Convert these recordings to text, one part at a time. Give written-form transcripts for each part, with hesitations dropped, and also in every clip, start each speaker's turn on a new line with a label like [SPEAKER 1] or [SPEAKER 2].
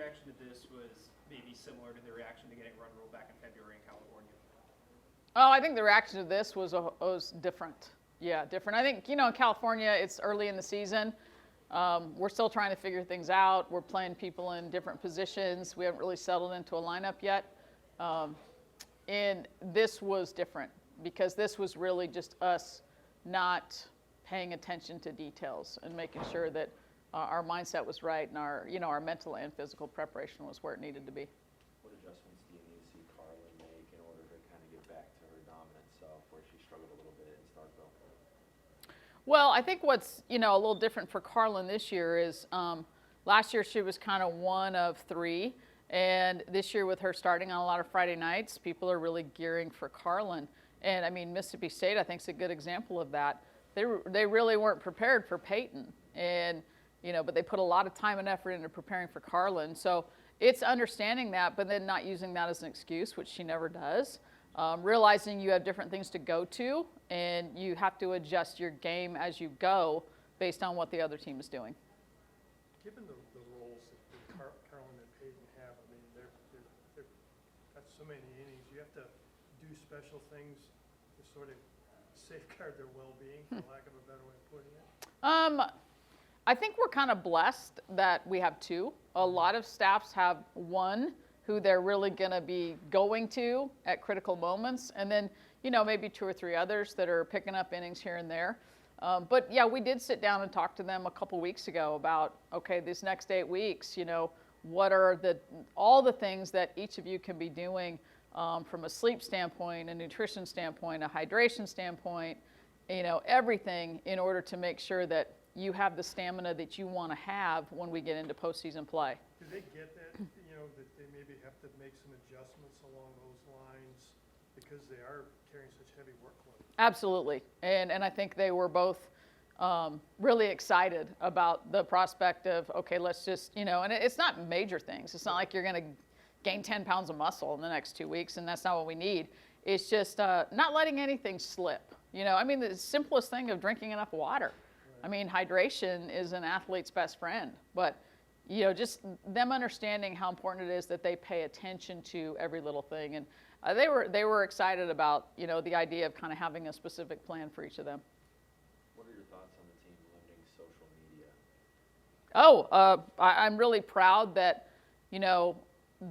[SPEAKER 1] reaction to this was maybe similar to the reaction to getting run rule back in February in California?
[SPEAKER 2] Oh, I think the reaction to this was different. Yeah, different. I think, in California, it's early in the season. We're still trying to figure things out. We're playing people in different positions. We haven't really settled into a lineup yet. And this was different because this was really just us not paying attention to details and making sure that our mindset was right and our mental and physical preparation was where it needed to be.
[SPEAKER 3] What adjustments do you need to see Carlin make in order to kind of get back to her dominant self where she struggled a little bit in Starkville?
[SPEAKER 2] Well, I think what's a little different for Carlin this year is last year she was kind of one of three, and this year with her starting on a lot of Friday nights, people are really gearing for Carlin. And I mean, Mississippi State I think is a good example of that. They really weren't prepared for Peyton, and but they put a lot of time and effort into preparing for Carlin. So it's understanding that, but then not using that as an excuse, which she never does. Realizing you have different things to go to, and you have to adjust your game as you go based on what the other team is doing.
[SPEAKER 4] Given the roles that Carlin and Peyton have, I mean, they've got so many innings. You have to do special things to sort of safeguard their well-being, for lack of a better way of putting it.
[SPEAKER 2] I think we're kind of blessed that we have two. A lot of staffs have one who they're really going to be going to at critical moments, and then maybe two or three others that are picking up innings here and there. But yeah, we did sit down and talk to them a couple weeks ago about, okay, these next 8 weeks, what are all the things that each of you can be doing from a sleep standpoint, a nutrition standpoint, a hydration standpoint, everything in order to make sure that you have the stamina that you want to have when we get into postseason play.
[SPEAKER 4] Do they get that, that they maybe have to make some adjustments along those lines because they are carrying such heavy workload?
[SPEAKER 2] Absolutely. And I think they were both really excited about the prospect of, okay, let's just, and it's not major things. It's not like you're going to gain 10 pounds of muscle in the next 2 weeks, and that's not what we need. It's just not letting anything slip. I mean, the simplest thing of drinking enough water. I mean, hydration is an athlete's best friend, but just them understanding how important it is that they pay attention to every little thing, and they were excited about the idea of kind of having a specific plan for each of them.
[SPEAKER 3] What are your thoughts on the team limiting social media?
[SPEAKER 2] I'm really proud that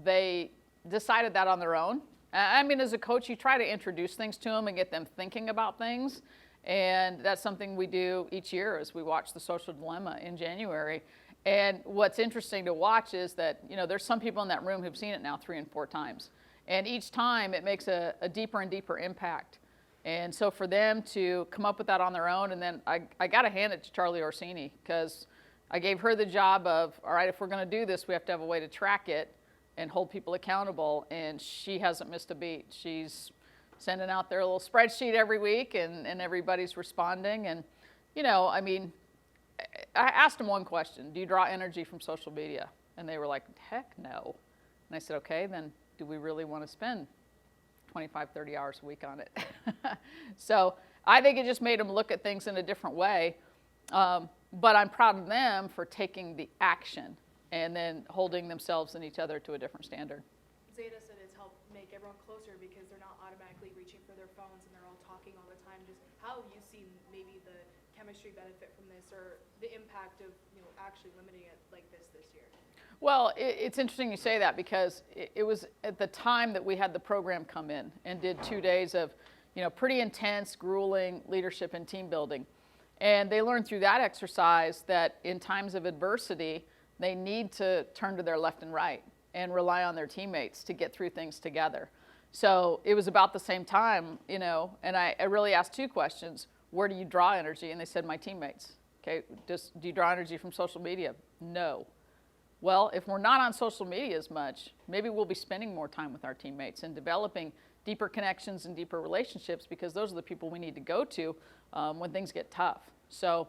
[SPEAKER 2] they decided that on their own. I mean, as a coach, you try to introduce things to them and get them thinking about things. And that's something we do each year as we watch The Social Dilemma in January. And what's interesting to watch is that, there's some people in that room who've seen it now 3 and 4 times. And each time it makes a deeper and deeper impact. And so for them to come up with that on their own, and then I got to hand it to Charlie Orsini, because I gave her the job of, all right, if we're going to do this, we have to have a way to track it and hold people accountable. And she hasn't missed a beat. She's sending out their little spreadsheet every week, and everybody's responding. And, I mean, I asked them one question: do you draw energy from social media? And they were like, heck no. And I said, okay, then do we really want to spend 25, 30 hours a week on it? So I think it just made them look at things in a different way. But I'm proud of them for taking the action and then holding themselves and each other to a different standard.
[SPEAKER 5] Zeta said it's helped make everyone closer because they're not automatically reaching for their phones and they're all talking all the time. Just how have you seen maybe the chemistry benefit from this, or the impact of actually limiting it like this year?
[SPEAKER 2] Well, it's interesting you say that, because it was at the time that we had the program come in and did 2 days of pretty intense, grueling leadership and team building. And they learned through that exercise that in times of adversity, they need to turn to their left and right and rely on their teammates to get through things together. So it was about the same time, and I really asked 2 questions. Where do you draw energy? And they said, my teammates. Okay, do you draw energy from social media? No. Well, if we're not on social media as much, maybe we'll be spending more time with our teammates and developing deeper connections and deeper relationships, because those are the people we need to go to when things get tough. So,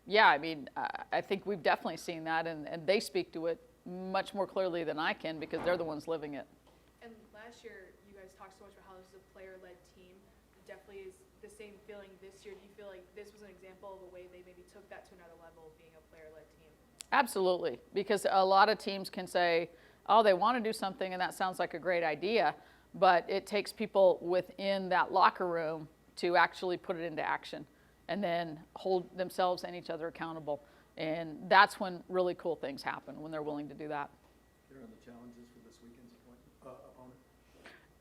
[SPEAKER 2] yeah, I mean, I think we've definitely seen that, and they speak to it much more clearly than I can, because they're the ones living it.
[SPEAKER 5] And last year, you guys talked so much about how this is a player-led team. It definitely is the same feeling this year. Do you feel like this was an example of a way they maybe took that to another level of being a player-led team?
[SPEAKER 2] Absolutely, because a lot of teams can say, oh, they want to do something and that sounds like a great idea, but it takes people within that locker room to actually put it into action and then hold themselves and each other accountable. And that's when really cool things happen, when they're willing to do that.
[SPEAKER 6] Here are the challenges for this weekend's opponent.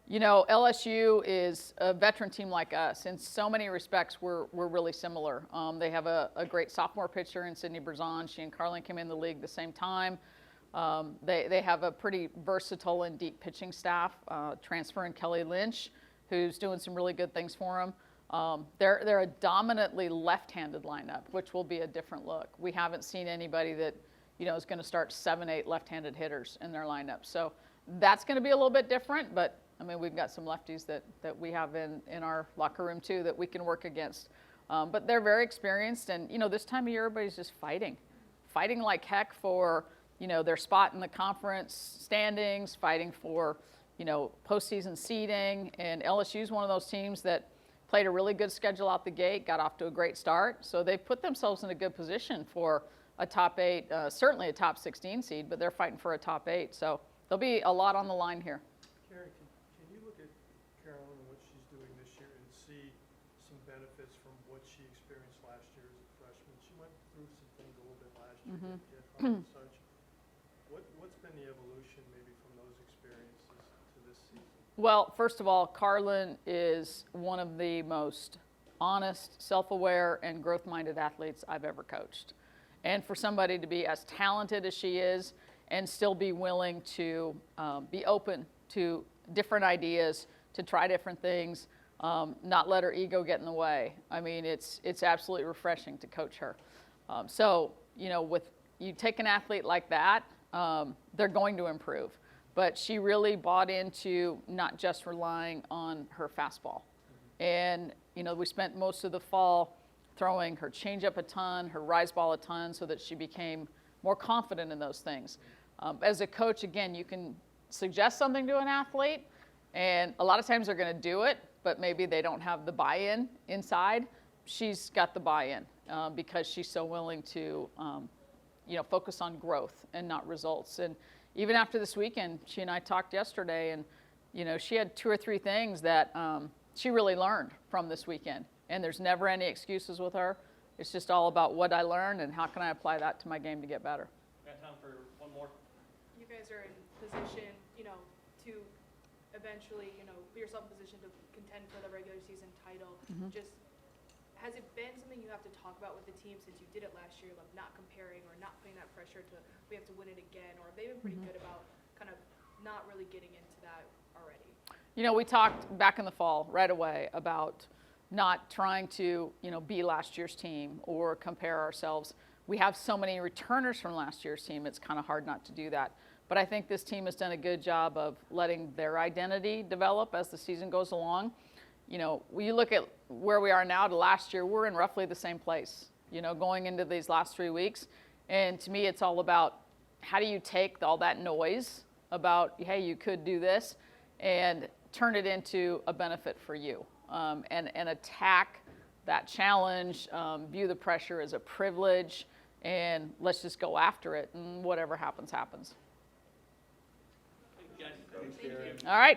[SPEAKER 2] You know, LSU is a veteran team like us. In so many respects, we're really similar. They have a great sophomore pitcher in Sydney Berzon. She and Carlin came in the league the same time. They have a pretty versatile and deep pitching staff. Transfer in Kelly Lynch, who's doing some really good things for them. They're a dominantly left-handed lineup, which will be a different look. We haven't seen anybody that, you know, is going to start 7, 8 left-handed hitters in their lineup. So that's going to be a little bit different, but I mean, we've got some lefties that we have in our locker room too that we can work against. But they're very experienced, and you know, this time of year, everybody's just fighting like heck for, you know, their spot in the conference standings, fighting for, you know, postseason seeding. And LSU is one of those teams that played a really good schedule out the gate, got off to a great start. So they've put themselves in a good position for a top 8, certainly a top 16 seed, but they're fighting for a top 8. So there'll be a lot on the line here.
[SPEAKER 4] Karen, can you look at Carolyn and what she's doing this year and see some benefits from what she experienced last year as a freshman? She went through some things a little bit last year,
[SPEAKER 2] Mhm.
[SPEAKER 4] get hurt and such. What's been the evolution maybe from those experiences to this season?
[SPEAKER 2] Well, first of all, Carlin is one of the most honest, self-aware, and growth-minded athletes I've ever coached. And for somebody to be as talented as she is and still be willing to be open to different ideas, to try different things, not let her ego get in the way. I mean, it's absolutely refreshing to coach her. So, you know, with you take an athlete like that, they're going to improve. But she really bought into not just relying on her fastball. And, you know, we spent most of the fall throwing her changeup a ton, her rise ball a ton, so that she became more confident in those things. As a coach, again, you can suggest something to an athlete, and a lot of times they're going to do it, but maybe they don't have the buy-in inside. She's got the buy-in because she's so willing to, you know, focus on growth and not results. And even after this weekend, she and I talked yesterday, and you know, she had 2 or 3 things that she really learned from this weekend. And there's never any excuses with her. It's just all about what I learned and how can I apply that to my game to get better.
[SPEAKER 1] Got time for one more?
[SPEAKER 5] You guys are in position, you know, to eventually, you know, put yourself in position to contend for the regular season title.
[SPEAKER 2] Mhm.
[SPEAKER 5] Just, has it been something you have to talk about with the team since you did it last year, like not comparing or not putting that pressure to, we have to win it again, or have they been pretty good about kind of not really getting into that already?
[SPEAKER 2] You know, we talked back in the fall right away about not trying to, you know, be last year's team or compare ourselves. We have so many returners from last year's team, it's kind of hard not to do that. But I think this team has done a good job of letting their identity develop as the season goes along. You know, when you look at where we are now to last year, we're in roughly the same place, you know, going into these last 3 weeks. And to me, it's all about how do you take all that noise about, hey, you could do this, and turn it into a benefit for you, and attack that challenge, view the pressure as a privilege, and let's just go after it, and whatever happens, happens.
[SPEAKER 1] Thank you, guys.
[SPEAKER 2] All right.